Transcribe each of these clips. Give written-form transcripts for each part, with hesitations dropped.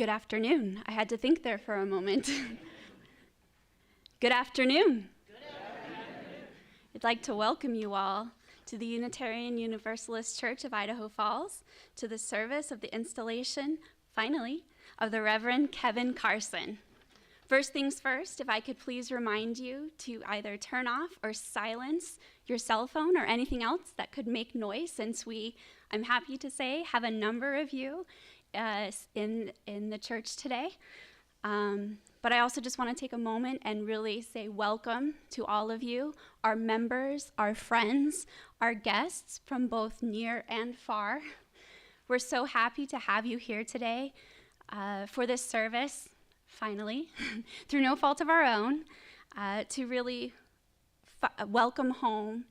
Good afternoon. I had to think there for a moment. Good afternoon. Good afternoon. I'd like to welcome you all to the Unitarian Universalist Church of Idaho Falls, to the service of the installation, finally, of the Reverend Kevin Carson. First things first, if I could please remind you to either turn off or silence your cell phone or anything else that could make noise, since I'm happy to say, have a number of you in the church today. But I also just want to take a moment and really say welcome to all of you, our members, our friends, our guests from both near and far. We're so happy to have you here today for this service, finally, through no fault of our own, to really welcome home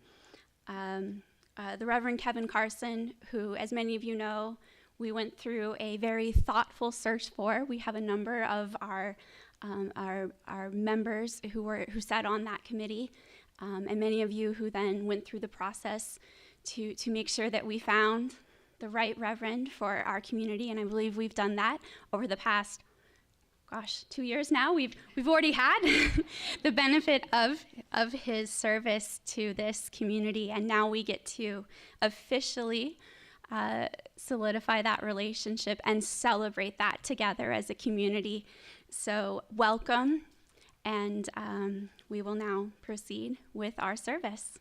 the Reverend Kevin Carson, who, as many of you know, we went through a very thoughtful search for. We have a number of our members who sat on that committee, and many of you who then went through the process to make sure that we found the right reverend for our community. And I believe we've done that over the past 2 years now. We've already had the benefit of his service to this community, and now we get to officially solidify that relationship and celebrate that together as a community. So welcome, and we will now proceed with our service.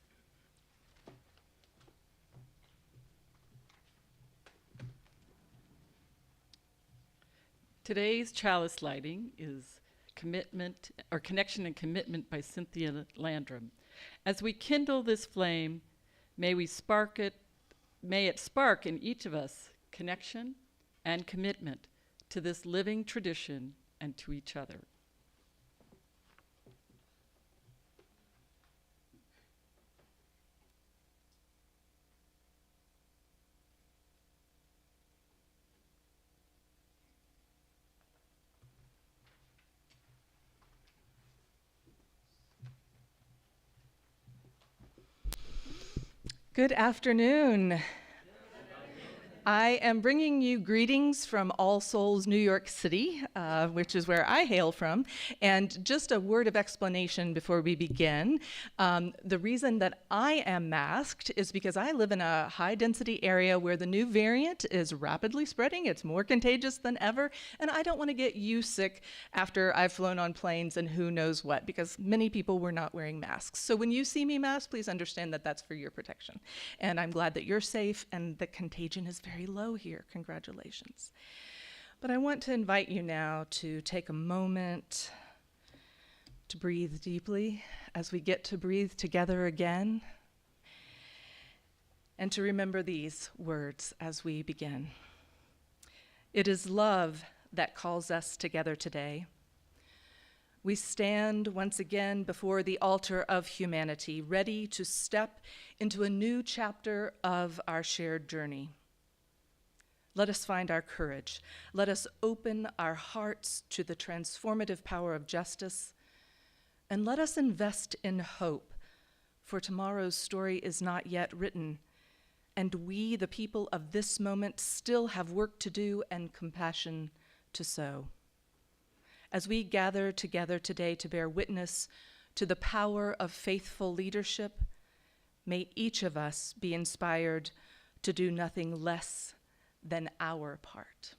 Today's chalice lighting is Connection and Commitment by Cynthia Landrum. As we kindle this flame, may it spark in each of us connection and commitment to this living tradition and to each other. Good afternoon. I am bringing you greetings from All Souls, New York City, which is where I hail from. And just a word of explanation before we begin. The reason that I am masked is because I live in a high-density area where the new variant is rapidly spreading. It's more contagious than ever. And I don't want to get you sick after I've flown on planes and who knows what, because many people were not wearing masks. So when you see me masked, please understand that that's for your protection. And I'm glad that you're safe and the contagion is very low here. Congratulations. But I want to invite you now to take a moment to breathe deeply as we get to breathe together again, and to remember these words as we begin. It is love that calls us together today. We stand once again before the altar of humanity, ready to step into a new chapter of our shared journey. Let us find our courage. Let us open our hearts to the transformative power of justice, and let us invest in hope, for tomorrow's story is not yet written, and we, the people of this moment, still have work to do and compassion to sow. As we gather together today to bear witness to the power of faithful leadership, may each of us be inspired to do nothing less than our part.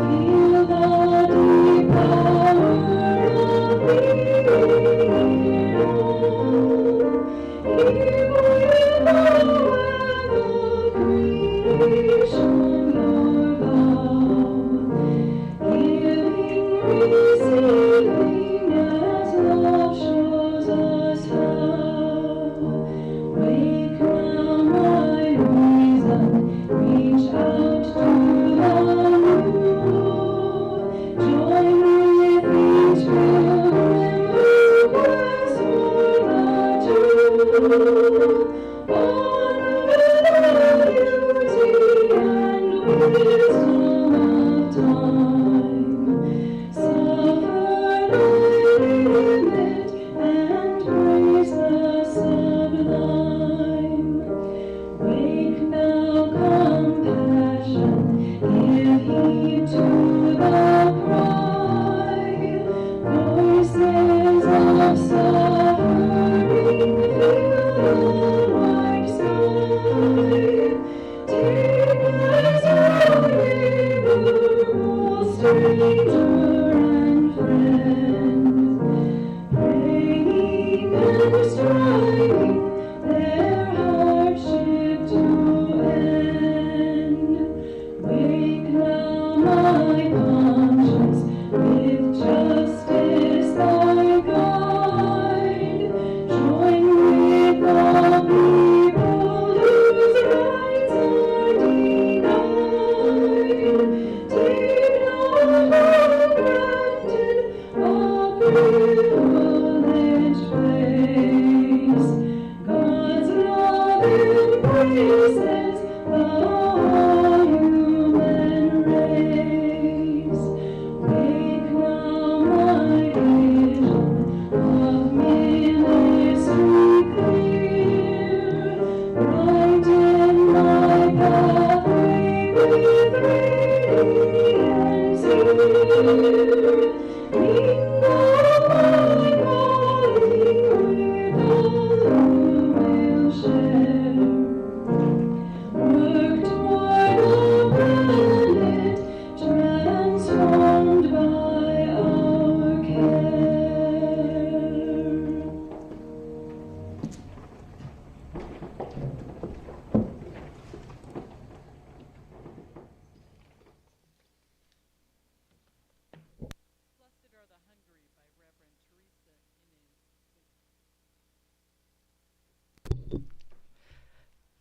Feel the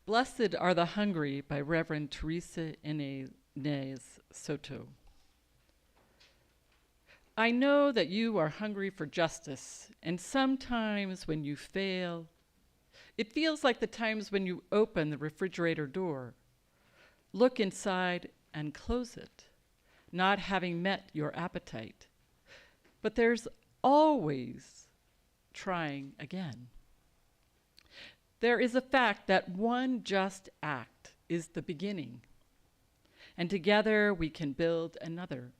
Blessed Are the Hungry by Reverend Teresa Inez Soto. I know that you are hungry for justice, and sometimes when you fail, it feels like the times when you open the refrigerator door, look inside and close it, not having met your appetite. But there's always trying again. There is a fact that one just act is the beginning, and together we can build another.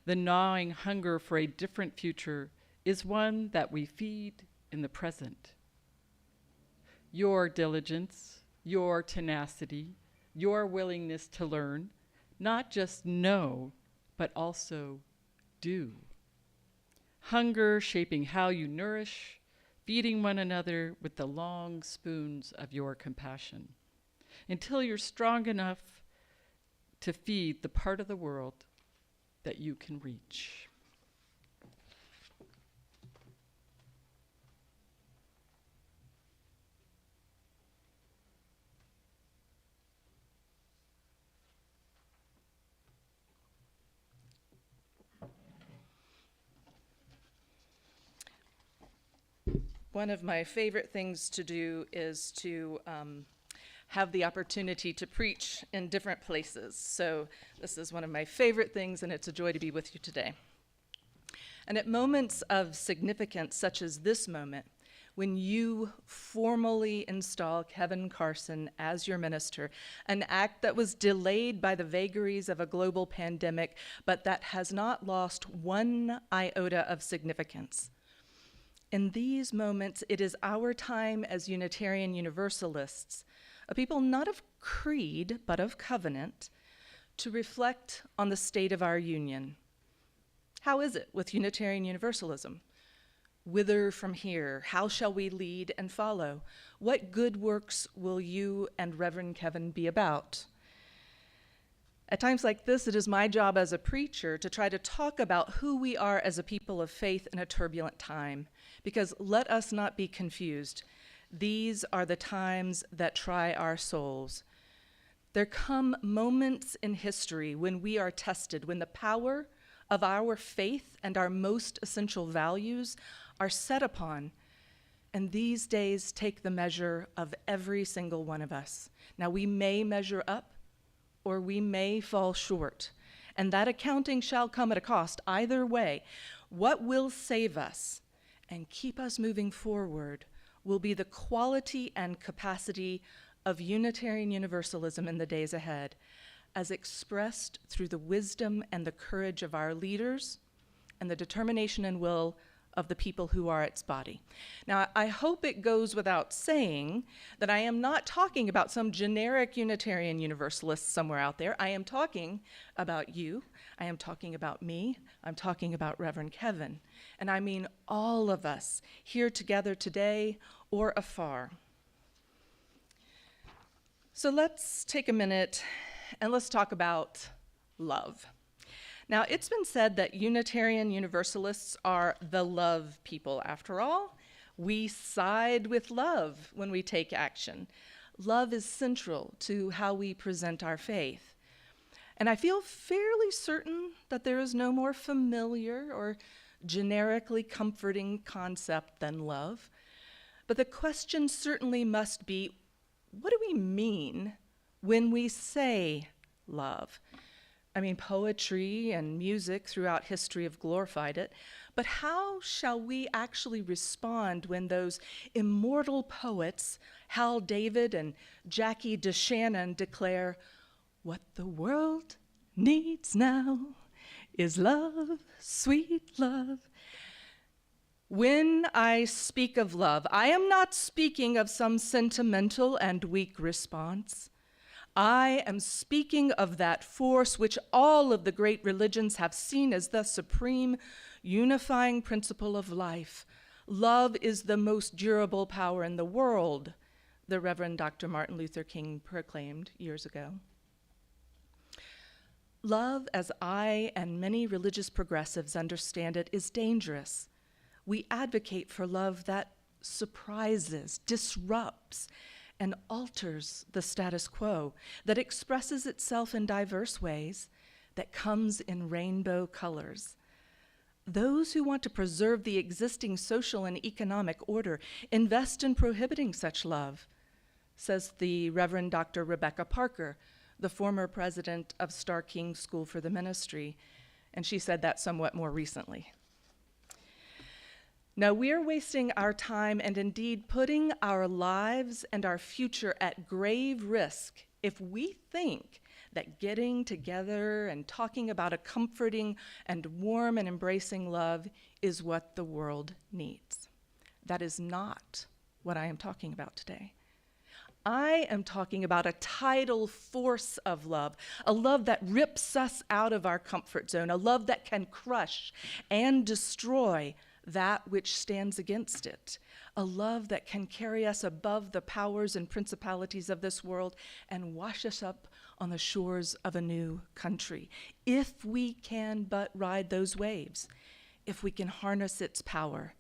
The gnawing hunger for a different future is one that we feed in the present. Your diligence, your tenacity, your willingness to learn, not just know, but also do. Hunger shaping how you nourish, feeding one another with the long spoons of your compassion, until you're strong enough to feed the part of the world that you can reach. One of my favorite things to do is to have the opportunity to preach in different places. So this is one of my favorite things, and it's a joy to be with you today. And at moments of significance, such as this moment, when you formally install Kevin Carson as your minister, an act that was delayed by the vagaries of a global pandemic, but that has not lost one iota of significance. In these moments, it is our time as Unitarian Universalists, a people not of creed, but of covenant, to reflect on the state of our union. How is it with Unitarian Universalism? Whither from here? How shall we lead and follow? What good works will you and Reverend Kevin be about? At times like this, it is my job as a preacher to try to talk about who we are as a people of faith in a turbulent time. Because let us not be confused. These are the times that try our souls. There come moments in history when we are tested, when the power of our faith and our most essential values are set upon. And these days take the measure of every single one of us. Now, we may measure up, or we may fall short, and that accounting shall come at a cost. Either way, what will save us and keep us moving forward will be the quality and capacity of Unitarian Universalism in the days ahead, as expressed through the wisdom and the courage of our leaders and the determination and will of the people who are its body. Now, I hope it goes without saying that I am not talking about some generic Unitarian Universalist somewhere out there. I am talking about you. I am talking about me. I'm talking about Reverend Kevin. And I mean all of us here together today or afar. So let's take a minute and let's talk about love. Now, it's been said that Unitarian Universalists are the love people. After all, we side with love when we take action. Love is central to how we present our faith. And I feel fairly certain that there is no more familiar or generically comforting concept than love. But the question certainly must be, what do we mean when we say love? I mean, poetry and music throughout history have glorified it, but how shall we actually respond when those immortal poets, Hal David and Jackie DeShannon, declare, "What the world needs now is love, sweet love"? When I speak of love, I am not speaking of some sentimental and weak response. I am speaking of that force which all of the great religions have seen as the supreme unifying principle of life. Love is the most durable power in the world, the Reverend Dr. Martin Luther King proclaimed years ago. Love, as I and many religious progressives understand it, is dangerous. We advocate for love that surprises, disrupts, and alters the status quo, that expresses itself in diverse ways, that comes in rainbow colors. Those who want to preserve the existing social and economic order invest in prohibiting such love, says the Reverend Dr. Rebecca Parker, the former president of Starr King School for the Ministry, and she said that somewhat more recently. Now, we're wasting our time and indeed putting our lives and our future at grave risk if we think that getting together and talking about a comforting and warm and embracing love is what the world needs. That is not what I am talking about today. I am talking about a tidal force of love, a love that rips us out of our comfort zone, a love that can crush and destroy that which stands against it, a love that can carry us above the powers and principalities of this world and wash us up on the shores of a new country. If we can but ride those waves, if we can harness its power.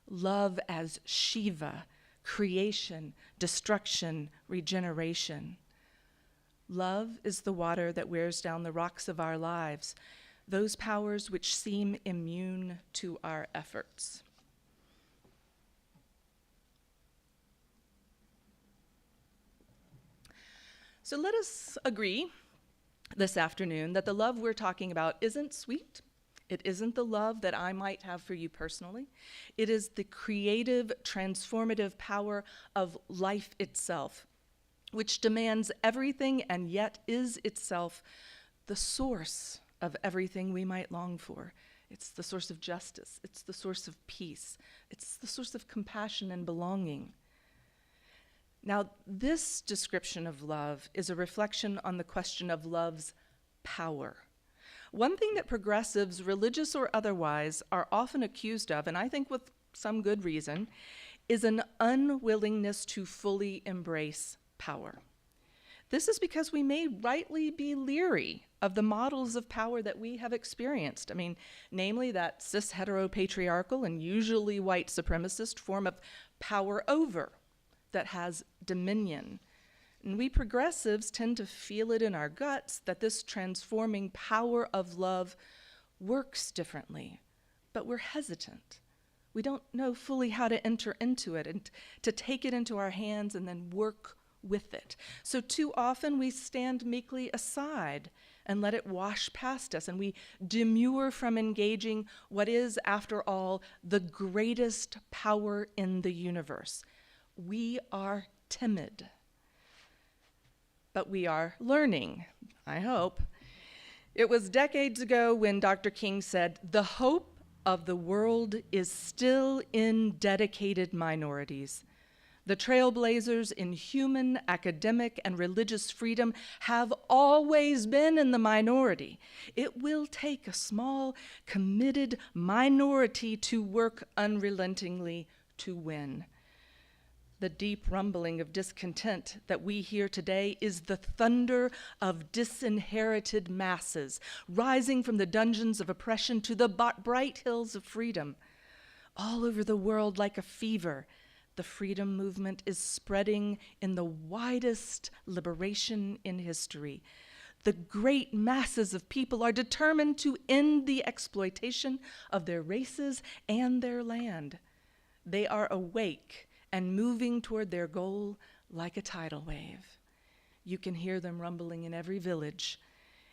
Love as Shiva, creation, destruction, regeneration. Love is the water that wears down the rocks of our lives, those powers which seem immune to our efforts. So let us agree this afternoon that the love we're talking about isn't sweet. It isn't the love that I might have for you personally. It is the creative, transformative power of life itself, which demands everything and yet is itself the source of everything we might long for. It's the source of justice. It's the source of peace. It's the source of compassion and belonging. Now, this description of love is a reflection on the question of love's power. One thing that progressives, religious or otherwise, are often accused of, and I think with some good reason, is an unwillingness to fully embrace power. This is because we may rightly be leery of the models of power that we have experienced. I mean, namely that cis heteropatriarchal and usually white supremacist form of power over that has dominion. And we progressives tend to feel it in our guts that this transforming power of love works differently, but we're hesitant. We don't know fully how to enter into it and to take it into our hands and then work with it. So too often we stand meekly aside and let it wash past us, and we demur from engaging what is, after all, the greatest power in the universe. We are timid. But we are learning, I hope. It was decades ago when Dr. King said, "The hope of the world is still in dedicated minorities. The trailblazers in human, academic, and religious freedom have always been in the minority. It will take a small, committed minority to work unrelentingly to win." The deep rumbling of discontent that we hear today is the thunder of disinherited masses rising from the dungeons of oppression to the bright hills of freedom. All over the world, like a fever, the freedom movement is spreading in the widest liberation in history. The great masses of people are determined to end the exploitation of their races and their land. They are awake and moving toward their goal like a tidal wave. You can hear them rumbling in every village.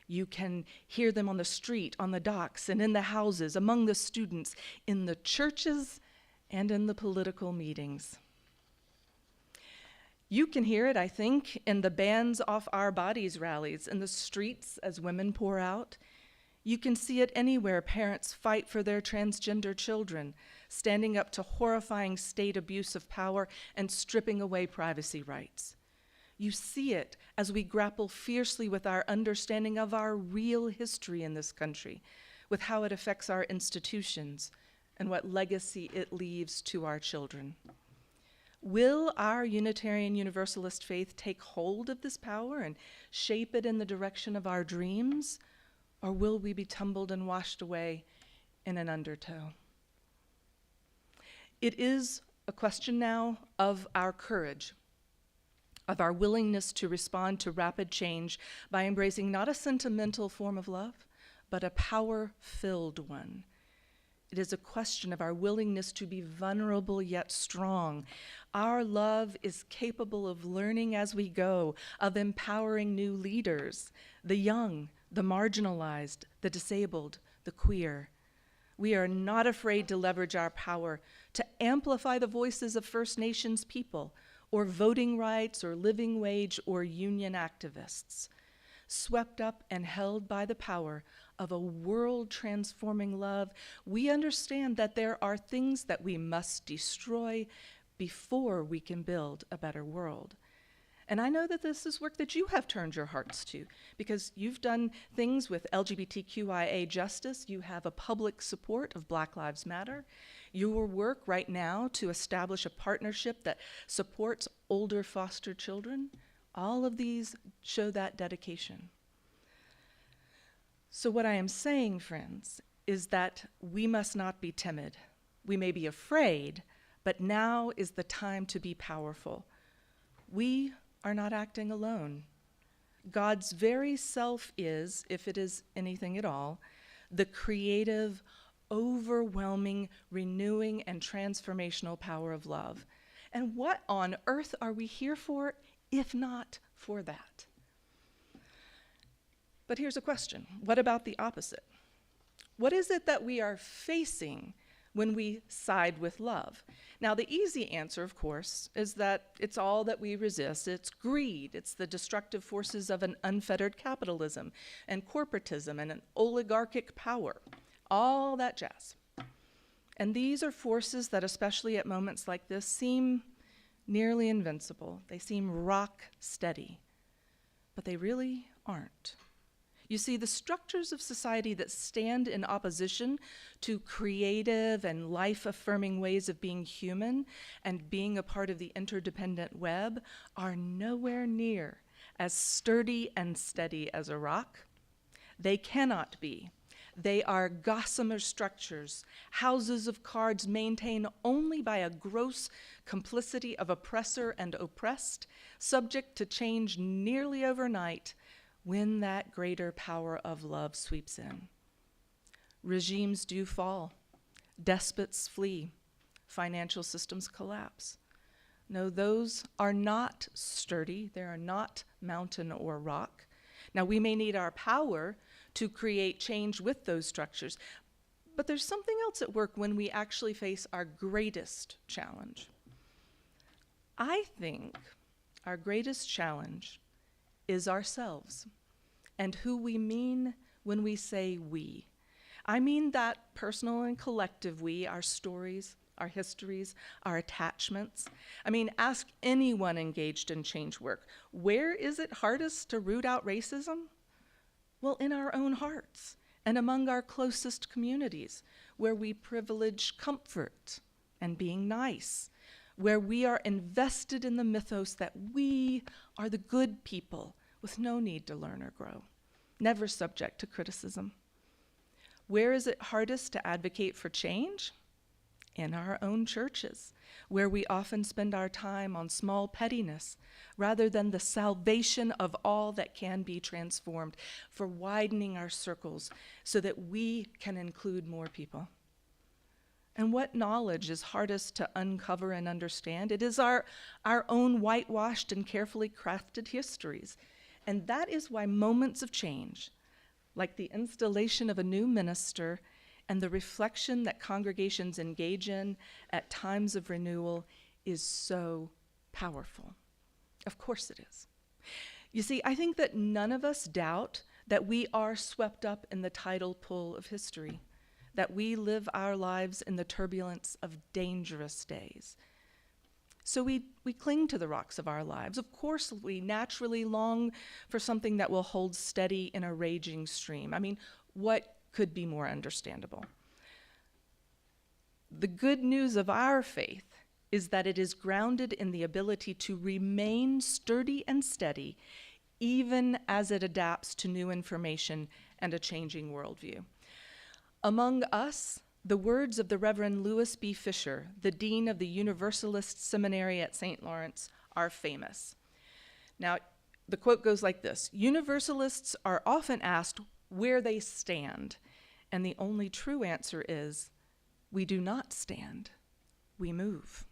You can hear them on the street, on the docks, and in the houses, among the students, in the churches, and in the political meetings. You can hear it, I think, in the Bands Off Our Bodies rallies, in the streets as women pour out. You can see it anywhere parents fight for their transgender children, standing up to horrifying state abuse of power and stripping away privacy rights. You see it as we grapple fiercely with our understanding of our real history in this country, with how it affects our institutions and what legacy it leaves to our children. Will our Unitarian Universalist faith take hold of this power and shape it in the direction of our dreams, or will we be tumbled and washed away in an undertow? It is a question now of our courage, of our willingness to respond to rapid change by embracing not a sentimental form of love, but a power-filled one. It is a question of our willingness to be vulnerable yet strong. Our love is capable of learning as we go, of empowering new leaders, the young, the marginalized, the disabled, the queer. We are not afraid to leverage our power to amplify the voices of First Nations people, or voting rights, or living wage, or union activists. Swept up and held by the power of a world-transforming love, we understand that there are things that we must destroy before we can build a better world. And I know that this is work that you have turned your hearts to, because you've done things with LGBTQIA justice. You have a public support of Black Lives Matter. Your work right now to establish a partnership that supports older foster children, all of these show that dedication. So what I am saying, friends, is that we must not be timid. We may be afraid, but now is the time to be powerful. We are not acting alone. God's very self is, if it is anything at all, the creative, overwhelming, renewing, and transformational power of love. And what on earth are we here for, if not for that? But here's a question. What about the opposite? What is it that we are facing when we side with love? Now, the easy answer, of course, is that it's all that we resist. It's greed. It's the destructive forces of an unfettered capitalism and corporatism and an oligarchic power, all that jazz. And these are forces that, especially at moments like this, seem nearly invincible. They seem rock steady, but they really aren't. You see, the structures of society that stand in opposition to creative and life-affirming ways of being human and being a part of the interdependent web are nowhere near as sturdy and steady as a rock. They cannot be. They are gossamer structures, houses of cards maintained only by a gross complicity of oppressor and oppressed, subject to change nearly overnight when that greater power of love sweeps in. Regimes do fall, despots flee, financial systems collapse. No, those are not sturdy, they are not mountain or rock. Now, we may need our power to create change with those structures, but there's something else at work when we actually face our greatest challenge. I think our greatest challenge is ourselves and who we mean when we say we. I mean that personal and collective we, our stories, our histories, our attachments. I mean, ask anyone engaged in change work, where is it hardest to root out racism? Well, in our own hearts and among our closest communities, where we privilege comfort and being nice, where we are invested in the mythos that we are the good people with no need to learn or grow, never subject to criticism. Where is it hardest to advocate for change? In our own churches, where we often spend our time on small pettiness rather than the salvation of all that can be transformed, for widening our circles so that we can include more people. And what knowledge is hardest to uncover and understand? It is our own whitewashed and carefully crafted histories. And that is why moments of change, like the installation of a new minister and the reflection that congregations engage in at times of renewal, is so powerful. Of course it is. You see, I think that none of us doubt that we are swept up in the tidal pull of history, that we live our lives in the turbulence of dangerous days. So we cling to the rocks of our lives. Of course, we naturally long for something that will hold steady in a raging stream. I mean, what could be more understandable? The good news of our faith is that it is grounded in the ability to remain sturdy and steady, even as it adapts to new information and a changing worldview. Among us, the words of the Reverend Lewis B. Fisher, the Dean of the Universalist Seminary at St. Lawrence, are famous. Now, the quote goes like this: "Universalists are often asked where they stand, and the only true answer is, we do not stand, we move."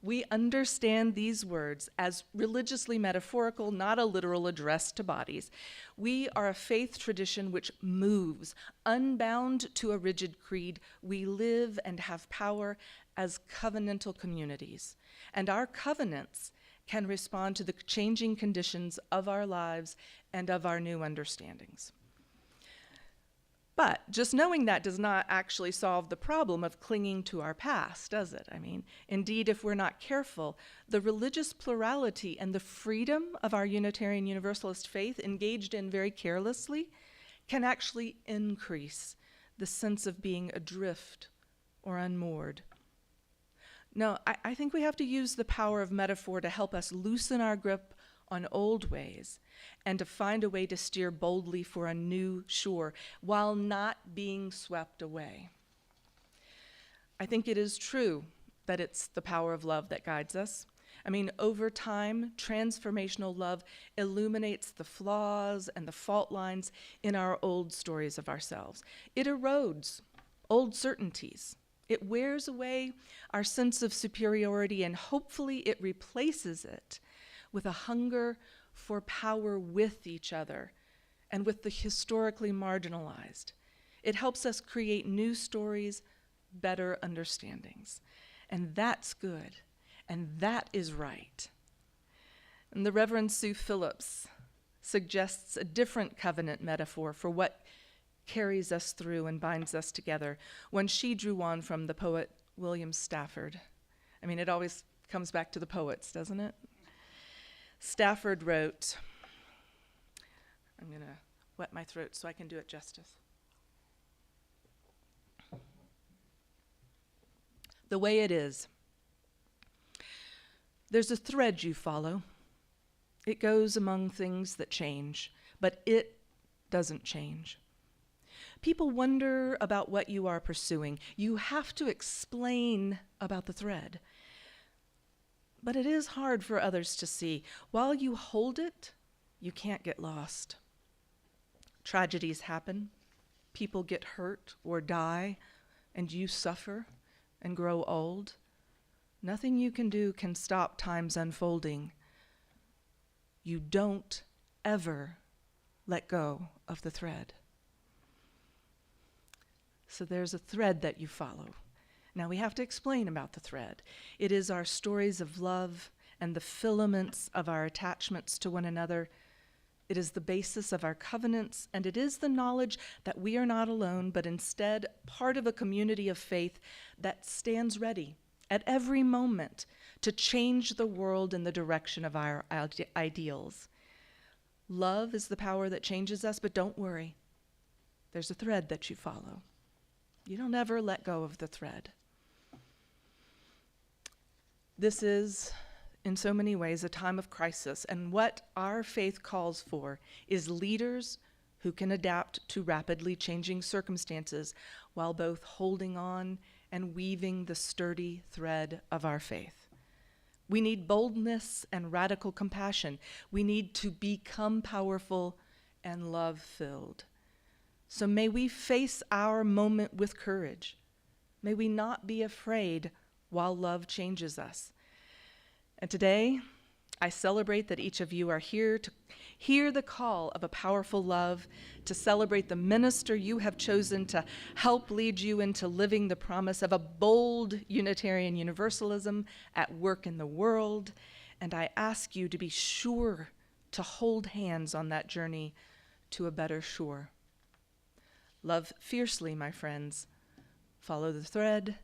We understand these words as religiously metaphorical, not a literal address to bodies. We are a faith tradition which moves. Unbound to a rigid creed, we live and have power as covenantal communities. And our covenants can respond to the changing conditions of our lives and of our new understandings. But just knowing that does not actually solve the problem of clinging to our past, does it? I mean, indeed, if we're not careful, the religious plurality and the freedom of our Unitarian Universalist faith, engaged in very carelessly, can actually increase the sense of being adrift or unmoored. No, I think we have to use the power of metaphor to help us loosen our grip on old ways and to find a way to steer boldly for a new shore while not being swept away. I think it is true that it's the power of love that guides us. I mean, over time, transformational love illuminates the flaws and the fault lines in our old stories of ourselves. It erodes old certainties. It wears away our sense of superiority, and hopefully it replaces it with a hunger for power with each other and with the historically marginalized. It helps us create new stories, better understandings. And that's good, and that is right. And the Reverend Sue Phillips suggests a different covenant metaphor for what carries us through and binds us together when she drew on from the poet William Stafford. I mean, it always comes back to the poets, doesn't it? Stafford wrote, I'm going to wet my throat so I can do it justice. The way it is. There's a thread you follow. It goes among things that change, but it doesn't change. People wonder about what you are pursuing. You have to explain about the thread. But it is hard for others to see. While you hold it, you can't get lost. Tragedies happen. People get hurt or die, and you suffer and grow old. Nothing you can do can stop time's unfolding. You don't ever let go of the thread. So there's a thread that you follow. Now we have to explain about the thread. It is our stories of love and the filaments of our attachments to one another. It is the basis of our covenants, and it is the knowledge that we are not alone, but instead part of a community of faith that stands ready at every moment to change the world in the direction of our ideals. Love is the power that changes us, but don't worry. There's a thread that you follow. You don't ever let go of the thread. This is, in so many ways, a time of crisis, and what our faith calls for is leaders who can adapt to rapidly changing circumstances while both holding on and weaving the sturdy thread of our faith. We need boldness and radical compassion. We need to become powerful and love-filled. So may we face our moment with courage, May we not be afraid while love changes us. And today, I celebrate that each of you are here to hear the call of a powerful love, to celebrate the minister you have chosen to help lead you into living the promise of a bold Unitarian Universalism at work in the world. And I ask you to be sure to hold hands on that journey to a better shore. Love fiercely, my friends. Follow the thread,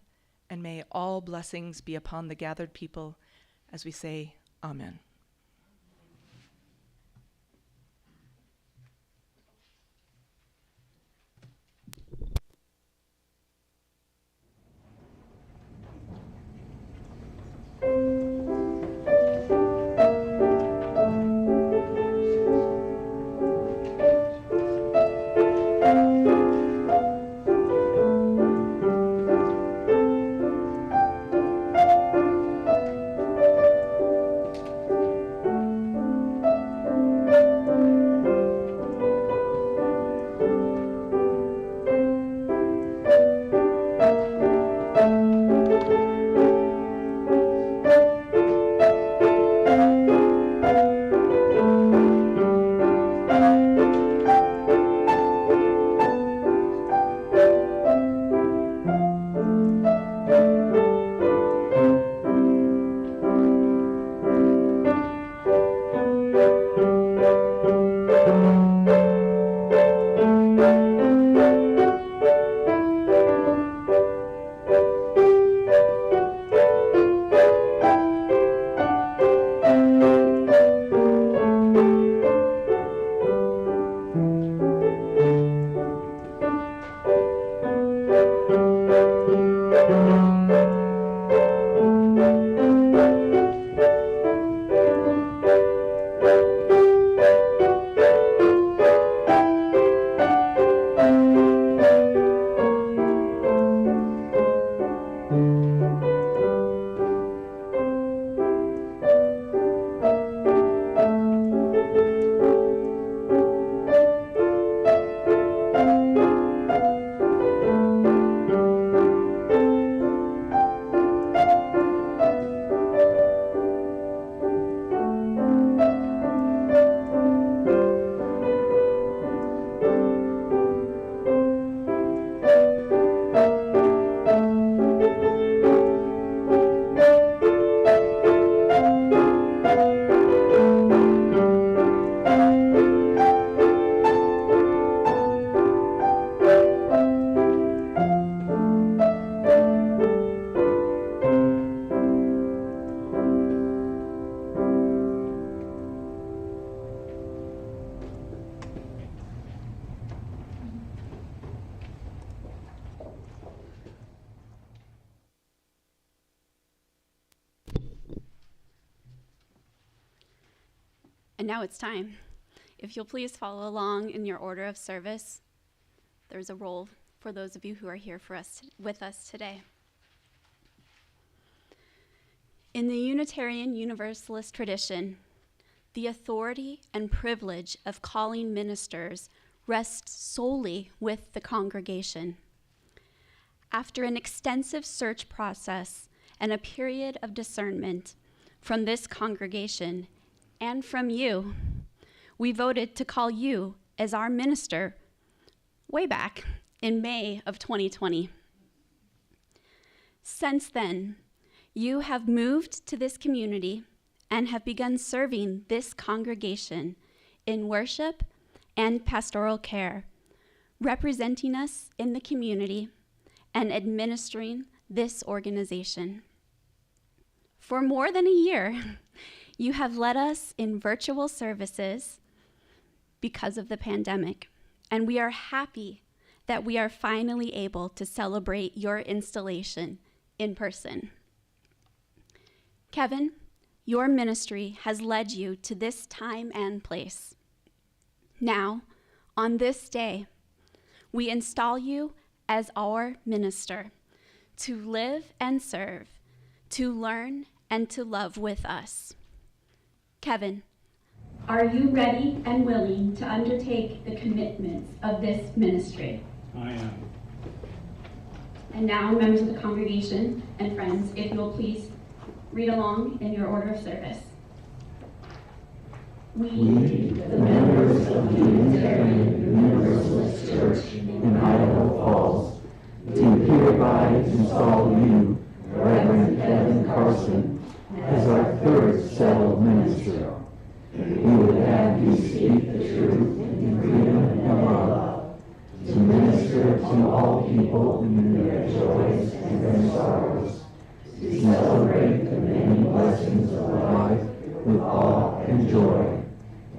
and may all blessings be upon the gathered people as we say, Amen. And now it's time. If you'll please follow along in your order of service, there's a roll for those of you who are here with us today. In the Unitarian Universalist tradition, the authority and privilege of calling ministers rests solely with the congregation. After an extensive search process and a period of discernment from this congregation and from you, we voted to call you as our minister way back in May of 2020. Since then, you have moved to this community and have begun serving this congregation in worship and pastoral care, representing us in the community and administering this organization. For more than a year, you have led us in virtual services because of the pandemic, and we are happy that we are finally able to celebrate your installation in person. Kevin, your ministry has led you to this time and place. Now, on this day, we install you as our minister to live and serve, to learn and to love with us. Kevin, are you ready and willing to undertake the commitments of this ministry? I am. And now, members of the congregation and friends, if you'll please read along in your order of service. We, the members of the Unitarian Universalist Church in Idaho Falls, do hereby install you, Reverend Kevin Carson, as our third settled minister. We would have you speak the truth in freedom and love, to minister to all people in their joys and their sorrows, to celebrate the many blessings of life with awe and joy,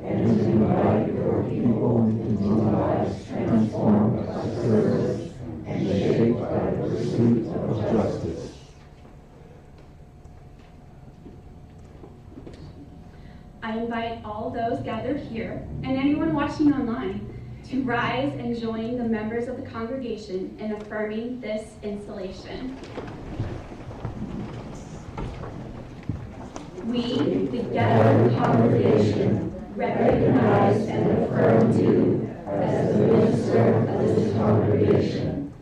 and to invite your people into lives transformed by service and shaped by the pursuit of justice. I invite all those gathered here and anyone watching online to rise and join the members of the congregation in affirming this installation. We, the gathered congregation, recognize and affirm you as the minister of this congregation.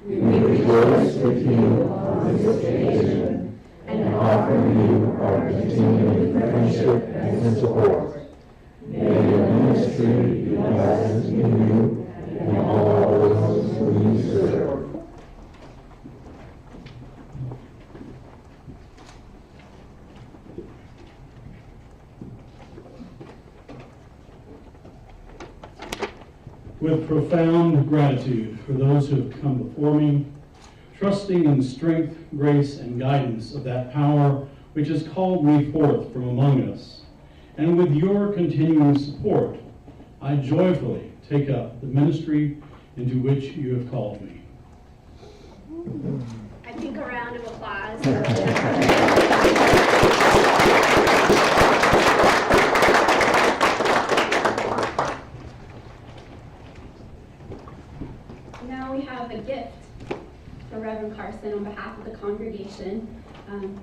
We rejoice with you on this occasion and offer you our continuing friendship and support. May your ministry be blessed in you and all those whom you serve. With profound gratitude for those who have come before me, trusting in the strength, grace, and guidance of that power which has called me forth from among us, and with your continuing support, I joyfully take up the ministry into which you have called me. I think a round of applause. Now we have a gift for Reverend Carson on behalf of the congregation.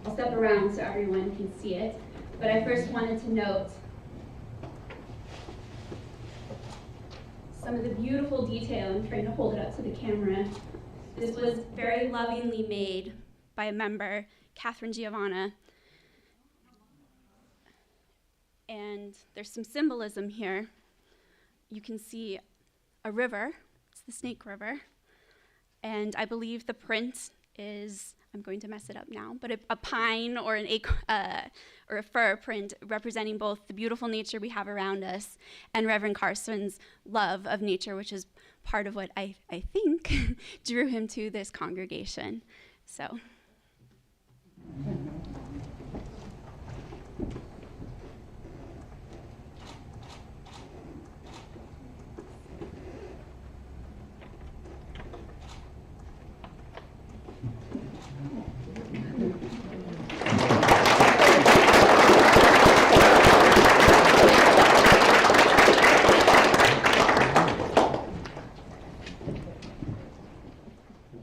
I'll step around so everyone can see it, but I first wanted to note some of the beautiful detail. I'm trying to hold it up to the camera. This was very lovingly made by a member, Catherine Giovanna. And there's some symbolism here. You can see a river. It's the Snake River. And I believe the print is, I'm going to mess it up now, but a pine or or a fir print representing both the beautiful nature we have around us and Reverend Carson's love of nature, which is part of what I think drew him to this congregation. So.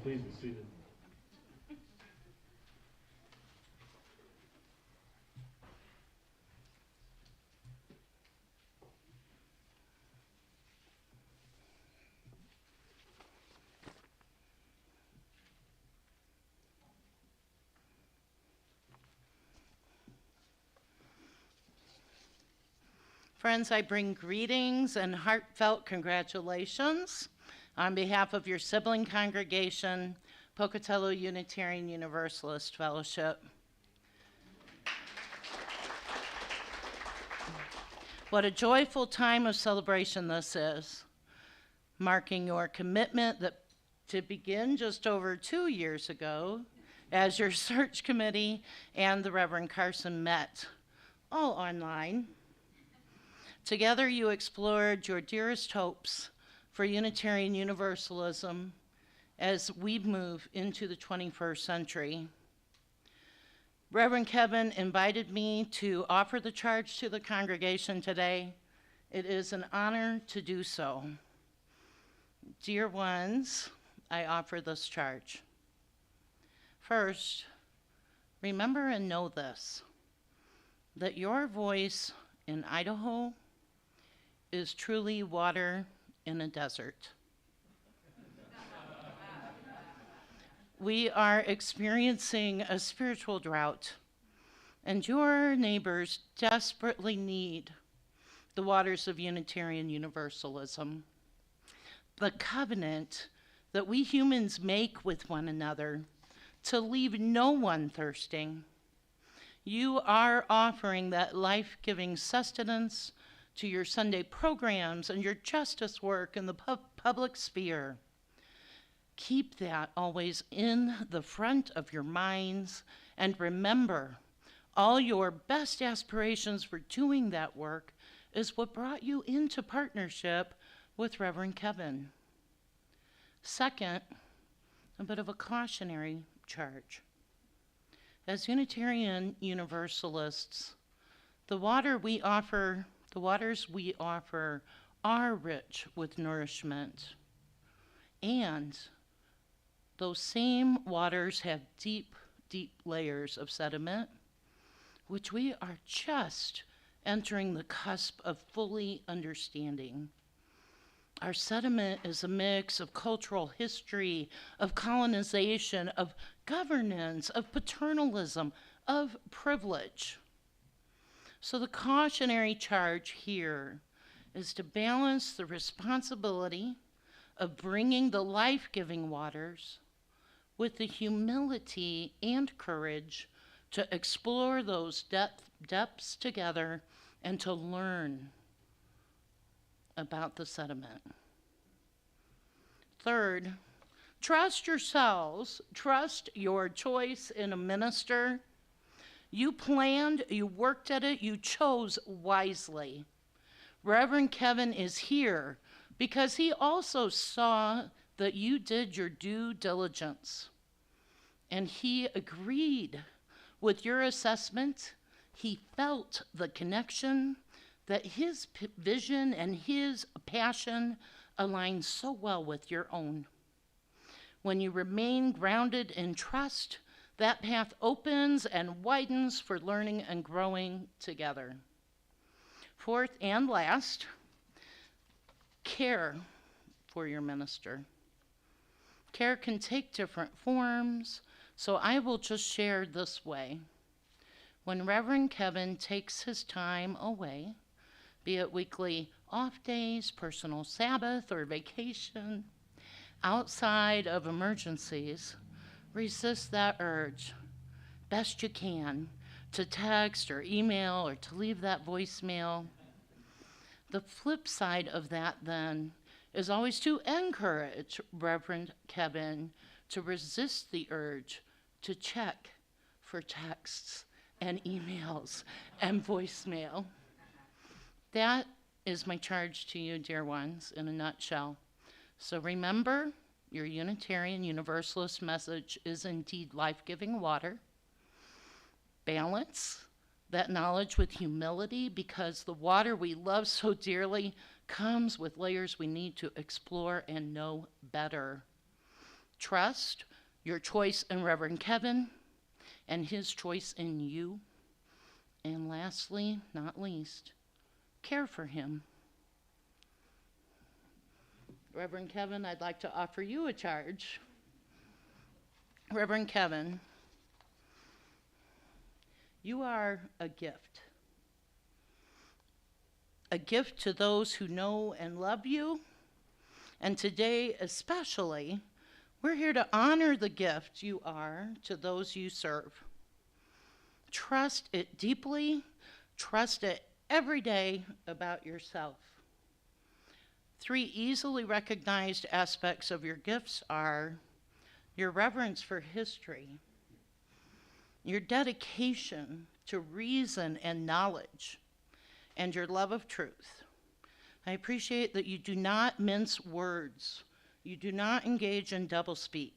Please be seated. Friends, I bring greetings and heartfelt congratulations on behalf of your sibling congregation, Pocatello Unitarian Universalist Fellowship. What a joyful time of celebration this is, marking your commitment to begin just over 2 years ago as your search committee and the Reverend Carson met, all online. Together you explored your dearest hopes for Unitarian Universalism as we move into the 21st century. Reverend Kevin invited me to offer the charge to the congregation today. It is an honor to do so. Dear ones, I offer this charge. First, remember and know this, that your voice in Idaho is truly water in a desert. We are experiencing a spiritual drought, and your neighbors desperately need the waters of Unitarian Universalism, the covenant that we humans make with one another to leave no one thirsting. You are offering that life-giving sustenance to your Sunday programs and your justice work in the public sphere. Keep that always in the front of your minds, and remember, all your best aspirations for doing that work is what brought you into partnership with Reverend Kevin. Second, a bit of a cautionary charge. As Unitarian Universalists, the waters we offer are rich with nourishment. And those same waters have deep, deep layers of sediment, which we are just entering the cusp of fully understanding. Our sediment is a mix of cultural history, of colonization, of governance, of paternalism, of privilege. So the cautionary charge here is to balance the responsibility of bringing the life-giving waters with the humility and courage to explore those depths together and to learn about the sediment. Third, trust yourselves, trust your choice in a minister. You planned, you worked at it, you chose wisely. Reverend Kevin is here because he also saw that you did your due diligence. And he agreed with your assessment. He felt the connection, that his vision and his passion align so well with your own. When you remain grounded in trust, that path opens and widens for learning and growing together. Fourth and last, care for your minister. Care can take different forms, so I will just share this way. When Reverend Kevin takes his time away, be it weekly off days, personal Sabbath, or vacation, outside of emergencies, resist that urge, best you can, to text or email or to leave that voicemail. The flip side of that, then, is always to encourage Reverend Kevin to resist the urge to check for texts and emails and voicemail. That is my charge to you, dear ones, in a nutshell. So remember, your Unitarian Universalist message is indeed life-giving water. Balance that knowledge with humility, because the water we love so dearly comes with layers we need to explore and know better. Trust your choice in Reverend Kevin and his choice in you. And lastly, not least, care for him. Reverend Kevin, I'd like to offer you a charge. Reverend Kevin, you are a gift. A gift to those who know and love you. And today especially, we're here to honor the gift you are to those you serve. Trust it deeply. Trust it every day about yourself. 3 easily recognized aspects of your gifts are your reverence for history, your dedication to reason and knowledge, and your love of truth. I appreciate that you do not mince words. You do not engage in doublespeak.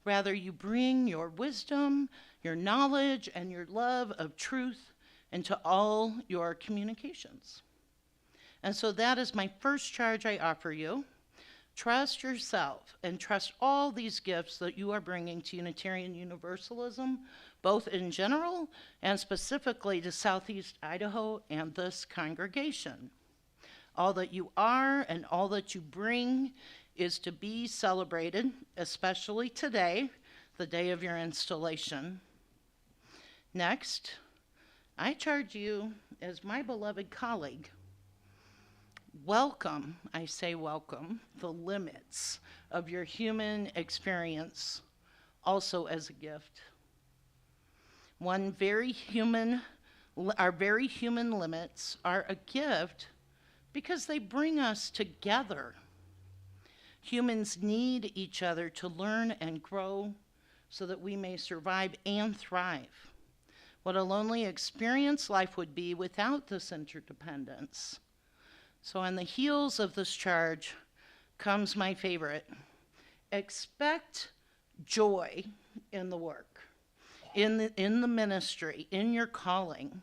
Rather, you bring your wisdom, your knowledge, and your love of truth into all your communications. And so that is my first charge I offer you. Trust yourself and trust all these gifts that you are bringing to Unitarian Universalism, both in general and specifically to Southeast Idaho and this congregation. All that you are and all that you bring is to be celebrated, especially today, the day of your installation. Next, I charge you as my beloved colleague. Welcome, I say welcome, the limits of your human experience, also as a gift. Our very human limits are a gift because they bring us together. Humans need each other to learn and grow so that we may survive and thrive. What a lonely experience life would be without this interdependence. So on the heels of this charge comes my favorite. Expect joy in the work, in the ministry, in your calling.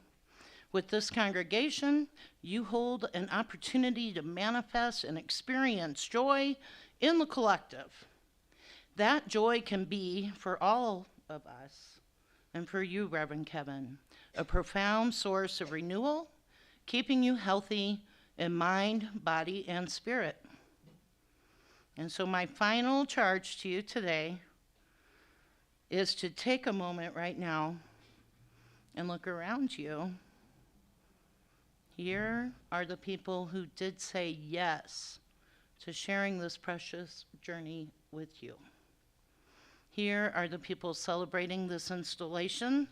With this congregation, you hold an opportunity to manifest and experience joy in the collective. That joy can be, for all of us, and for you, Reverend Kevin, a profound source of renewal, keeping you healthy in mind, body, and spirit. And so my final charge to you today is to take a moment right now and look around you. Here are the people who did say yes to sharing this precious journey with you. Here are the people celebrating this installation.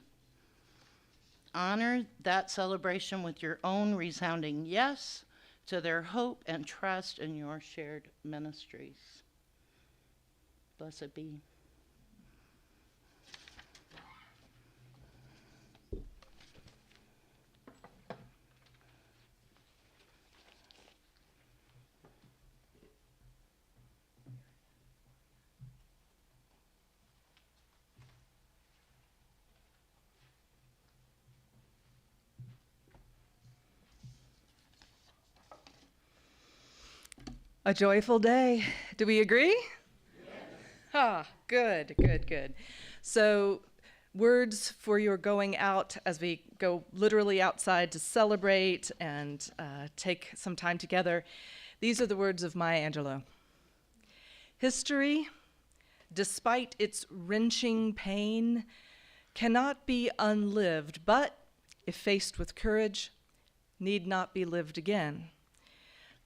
Honor that celebration with your own resounding yes to their hope and trust in your shared ministries. Blessed be. A joyful day. Do we agree? Yes. Ah, good, good, good. So, words for your going out as we go literally outside to celebrate and take some time together. These are the words of Maya Angelou. History, despite its wrenching pain, cannot be unlived, but if faced with courage, need not be lived again.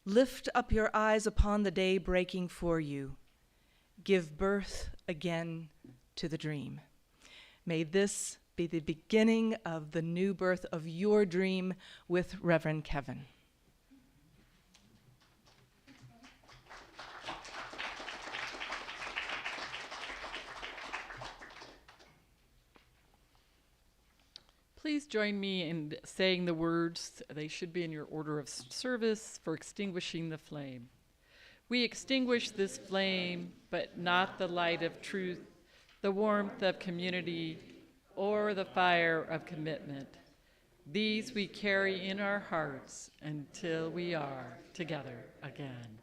Lift up your eyes upon the day breaking for you. Give birth again to the dream. May this be the beginning of the new birth of your dream with Reverend Kevin. Please join me in saying the words. They should be in your order of service for extinguishing the flame. We extinguish this flame, but not the light of truth, the warmth of community, or the fire of commitment. These we carry in our hearts until we are together again.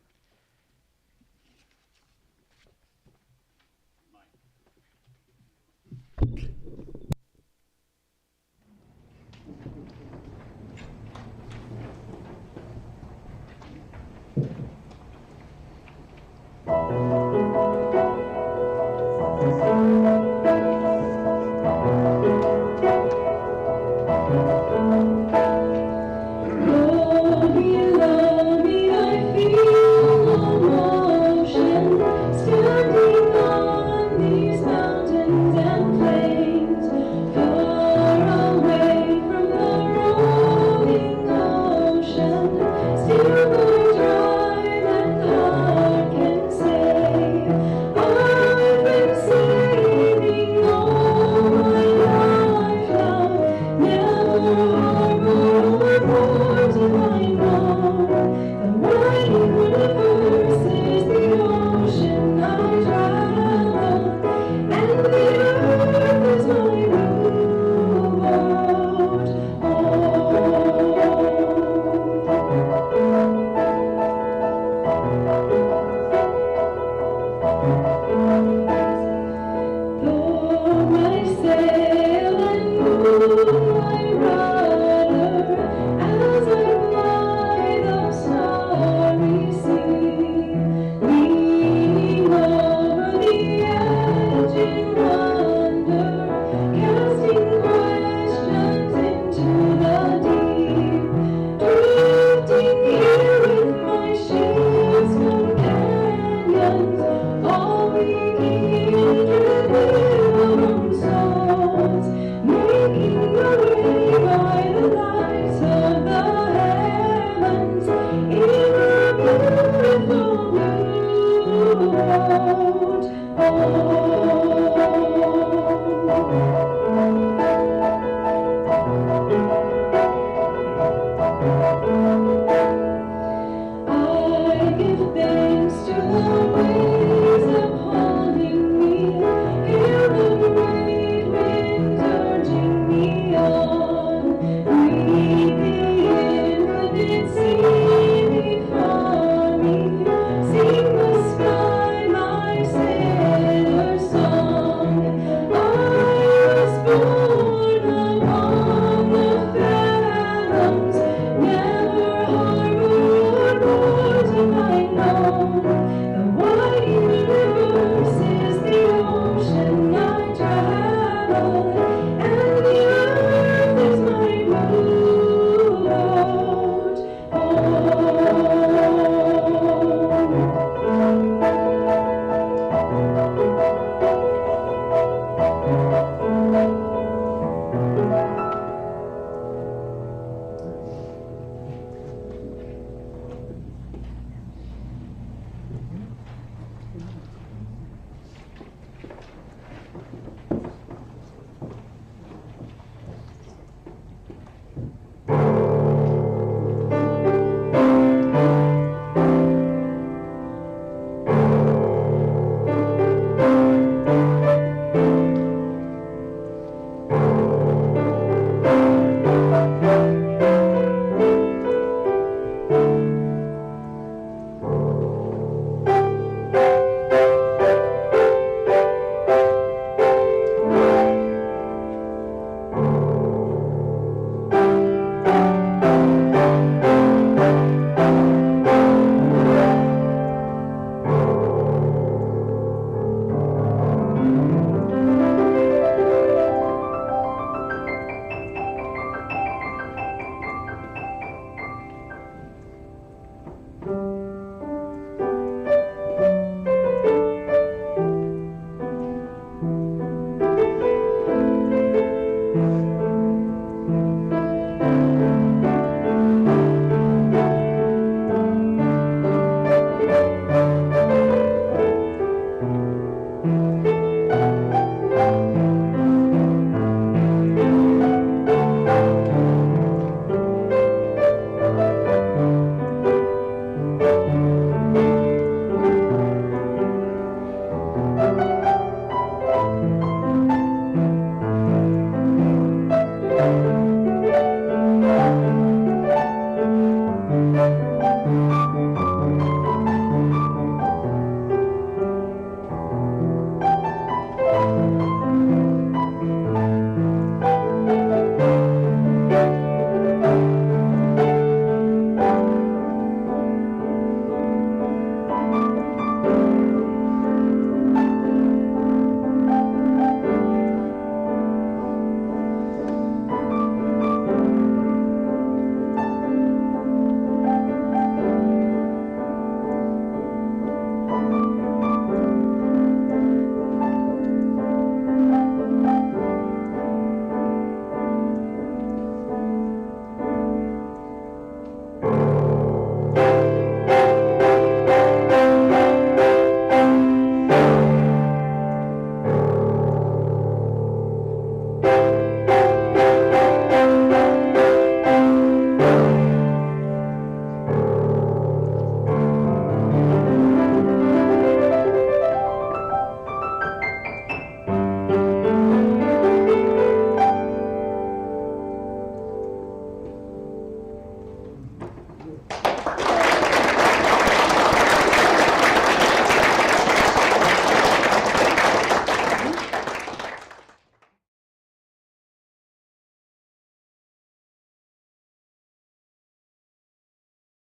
Standing on these mountains and plains,